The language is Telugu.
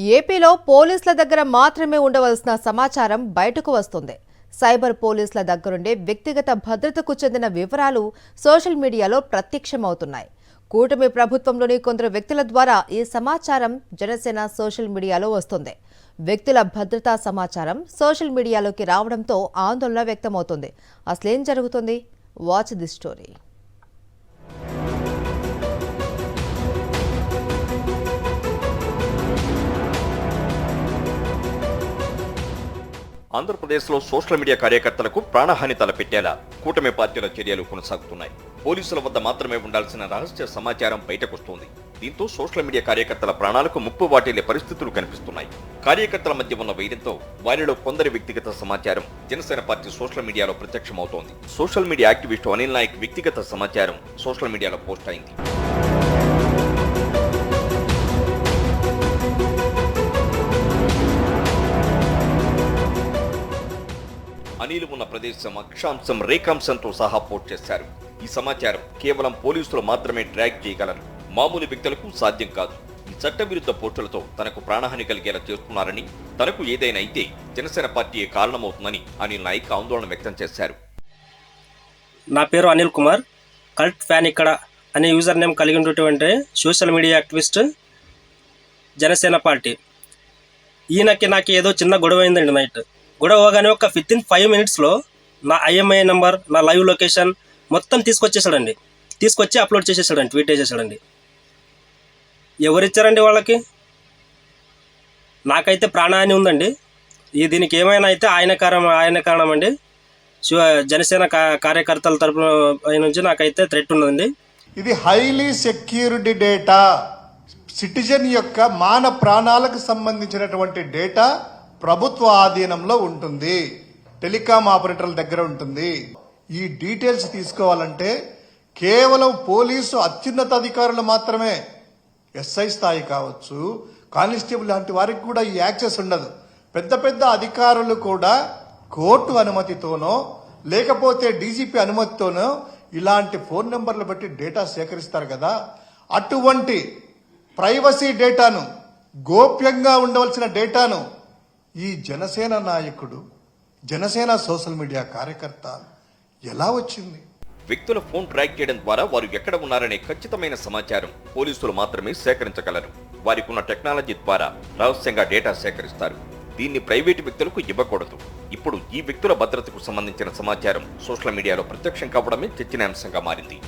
ఏపీలో పోలీసుల దగ్గర మాత్రమే ఉండవలసిన సమాచారం బయటకు వస్తుంది. సైబర్ పోలీసుల దగ్గరుండే వ్యక్తిగత భద్రతకు చెందిన వివరాలు సోషల్ మీడియాలో ప్రత్యక్షమవుతున్నాయి. కూటమి ప్రభుత్వంలోని కొందరు వ్యక్తుల ద్వారా ఈ సమాచారం జనసేన సోషల్ మీడియాలో వస్తుంది. వ్యక్తుల భద్రతా సమాచారం సోషల్ మీడియాలోకి రావడంతో ఆందోళన వ్యక్తమవుతుంది. అసలేం జరుగుతుంది? Watch the story. ఆంధ్రప్రదేశ్లో సోషల్ మీడియా కార్యకర్తలకు ప్రాణహాని తలపెట్టేలా కూటమి పార్టీల చర్యలు కొనసాగుతున్నాయి. పోలీసుల వద్ద మాత్రమే ఉండాల్సిన రహస్య సమాచారం బయటకొస్తోంది. దీంతో సోషల్ మీడియా కార్యకర్తల ప్రాణాలకు ముప్పు వాటిల్లే పరిస్థితులు కనిపిస్తున్నాయి. కార్యకర్తల మధ్య ఉన్న వైరంతో వారిలో కొందరి వ్యక్తిగత సమాచారం జనసేన పార్టీ సోషల్ మీడియాలో ప్రత్యక్షమవుతోంది. Social media activist Anil Nayak వ్యక్తిగత సమాచారం సోషల్ మీడియాలో పోస్ట్ అయింది. అనిల్ ఉన్న ప్రదేశం అక్షాంశం రేఖాంశంతో సహా పోస్ట్ చేశారు. ఈ సమాచారం కేవలం పోలీసులు మాత్రమే ట్రాక్ చేయగలరు, మామూలు వ్యక్తులకు సాధ్యం కాదు. ఈ చట్టవిరుద్ధ పోస్టులతో తనకు ప్రాణహాని కలిగేలా చేస్తున్నారని, తనకు ఏదైనా అయితే జనసేన పార్టీయే కారణమవుతుందని అనిల్ నాయక్ ఆందోళన వ్యక్తం చేశారు. నా పేరు అనిల్ కుమార్, కల్ట్ ఫ్యాన్ ఇక్కడ అనే యూజర్ నేమ్ కలిగి ఉన్నటువంటి social media activist Janasena party. ఈయనకి నాకు ఏదో చిన్న గొడవ అయిందండి. నైట్ గొడవ అవగానే ఒక 5 minutesలో నా IMEI నెంబర్, నా లైవ్ లొకేషన్ మొత్తం తీసుకొచ్చేసాడండి. తీసుకొచ్చి అప్లోడ్ చేసేసాడండి, ట్వీట్ చేసేసాడండి. ఎవరిచ్చారండి వాళ్ళకి? నాకైతే ప్రాణహాని ఉందండి. దీనికి ఏమైనా అయితే ఆయన కారణం అండి. జనసేన కార్యకర్తల తరపున నుంచి నాకైతే థ్రెట్ ఉన్నదండి. ఇది హైలీ సెక్యూర్డ్ డేటా, సిటిజన్ యొక్క మాన ప్రాణాలకు సంబంధించినటువంటి డేటా ప్రభుత్వ ఆధీనంలో ఉంటుంది, టెలికాం ఆపరేటర్ల దగ్గర ఉంటుంది. ఈ డీటెయిల్స్ తీసుకోవాలంటే కేవలం పోలీసు అత్యున్నత అధికారులు మాత్రమే, SI స్థాయి కావచ్చు, కానిస్టేబుల్ లాంటి వారికి కూడా ఈ యాక్సెస్ ఉండదు. పెద్ద పెద్ద అధికారులు కూడా కోర్టు అనుమతితోనో లేకపోతే DGP అనుమతితోనో ఇలాంటి ఫోన్ నెంబర్లు బట్టి డేటా సేకరిస్తారు కదా. అటువంటి ప్రైవసీ డేటాను, గోప్యంగా ఉండవలసిన డేటాను ఈ జనసేన నాయకుడు, జనసేన సోషల్ మీడియా కార్యకర్త ఎలా వచ్చింది? వ్యక్తుల ఫోన్ ట్రాక్ చేయడం ద్వారా వారు ఎక్కడ ఉన్నారనే ఖచ్చితమైన సమాచారం పోలీసులు మాత్రమే సేకరించగలరు. వారికి ఉన్న టెక్నాలజీ ద్వారా రహస్యంగా డేటా సేకరిస్తారు. దీన్ని ప్రైవేటు వ్యక్తులకు ఇవ్వకూడదు. ఇప్పుడు ఈ వ్యక్తుల భద్రతకు సంబంధించిన సమాచారం సోషల్ మీడియాలో ప్రత్యక్షం కావడమే చర్చనీయాంశంగా మారింది.